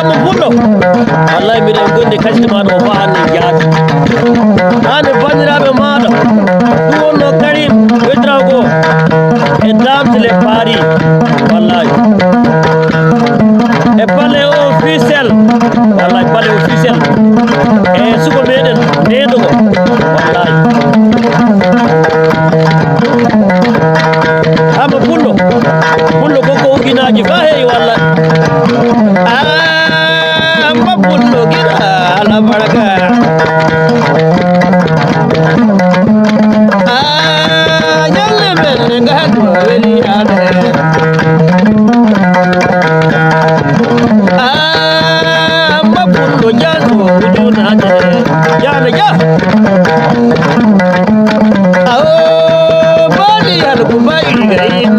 هم بقوله والله من الجند كشت ما نو فاني جات أنا بندرا بماذا تقول له كريم بدراغو إدام تلي باري والله إبالي أوفيسيال والله إبالي أوفيسيال سوكو ميدن نيدو والله هم بقوله كوكو وكيناجي فاهي والله Mapullo gira la baraka yalle belle ngadu weli ade mapullo jazo wujuna de yana ya bali al kubai gain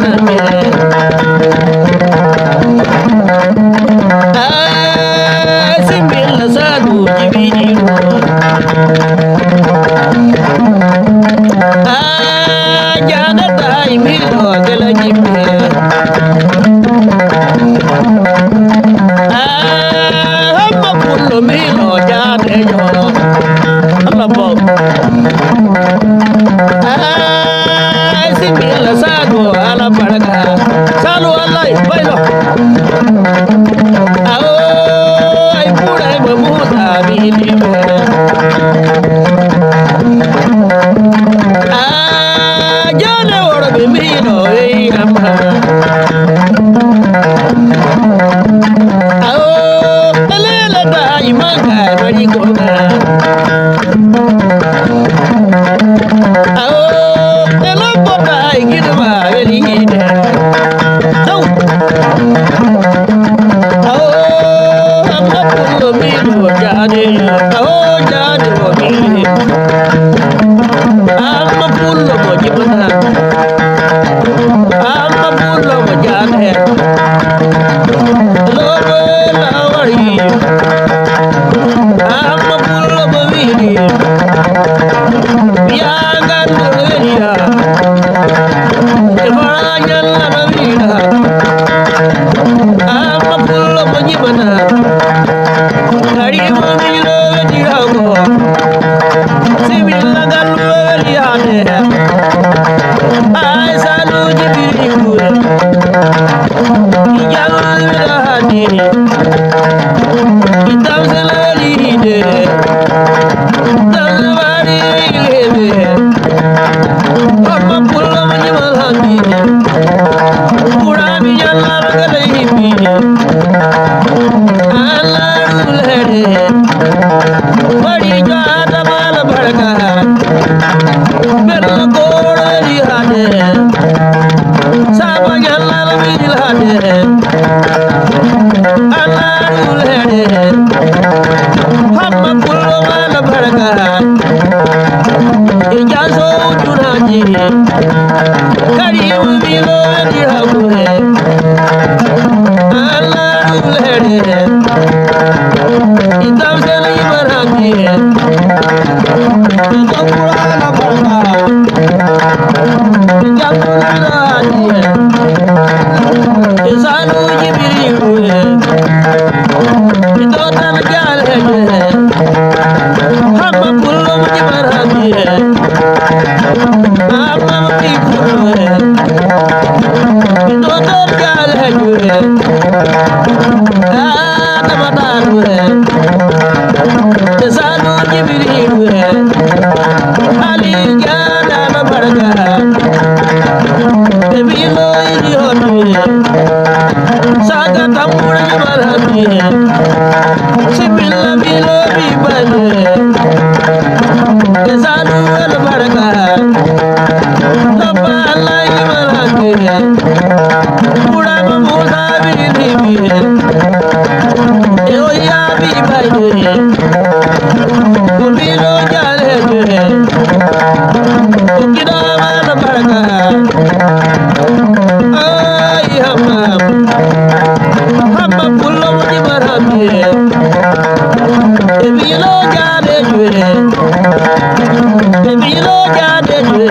Baby, you know, gade jwe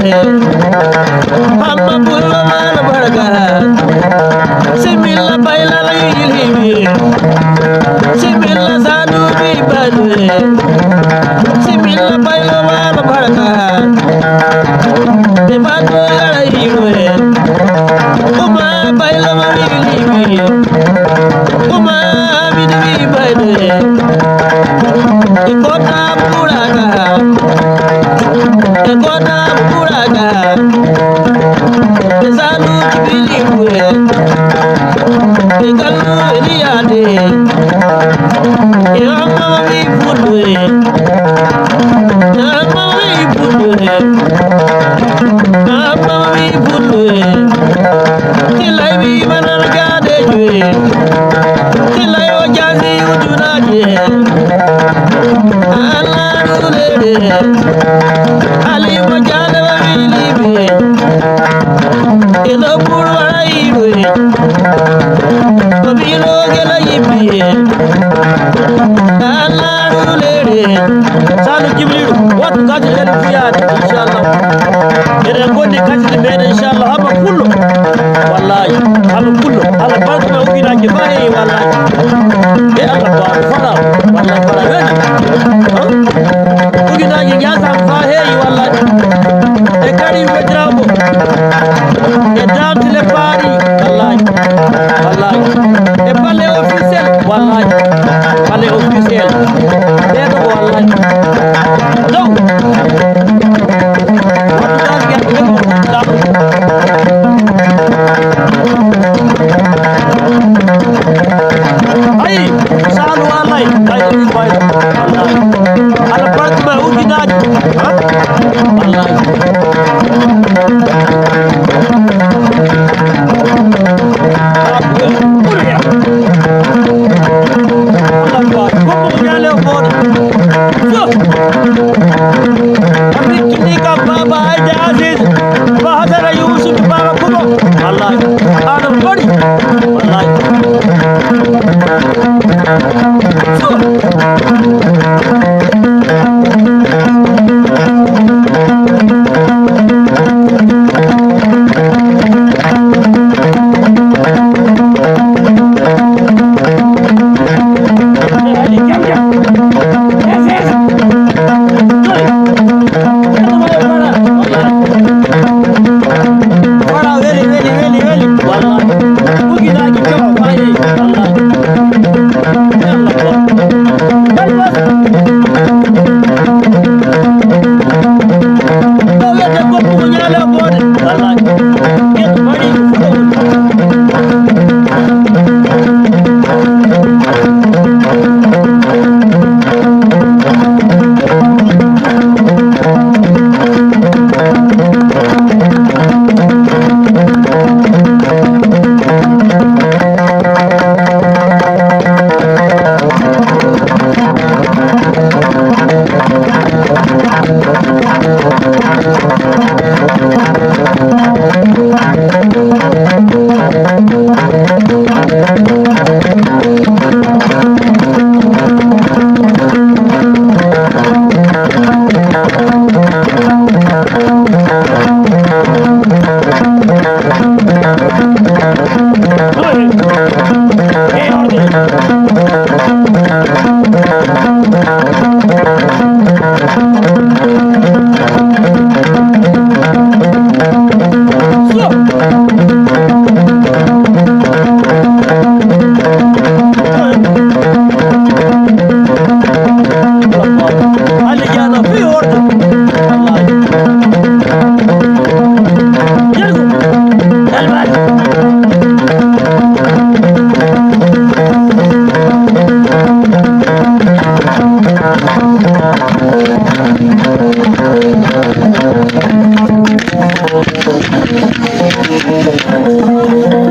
amma bullo mal barga similla bayla la yilhibi similla sanu bi badwe similla baylo mal barga de bado yara yilwe kuma baylo mal yilhibi kuma bidwi badwe ikota buraga ekona buraga ezalu jibiliwe ekalu eliyade irama mi budwe irama mi budwe irama mi budwe tilai bi manar gade jwe tilai o jazi ujunaje ala dulere ali mojale wa bilibe elo purwa iwe kabilo gela yibi ala dulere sanu jibril wat kaje el fiyat inshallah ere gondi kaje be inshallah haba kullu wallahi haba kullu ala barka ma ukina ke bai wallahi e ala bar fara wallahi fara wani ukina ke ya sam fa hey wallahi e kari wedrabo e dam tele pari wallahi wallahi e balle officiel wallahi balle officiel e do wallahi do wat ka ke ay salu wallahi ay wallahi ala barka ma ukina wallahi Thank you.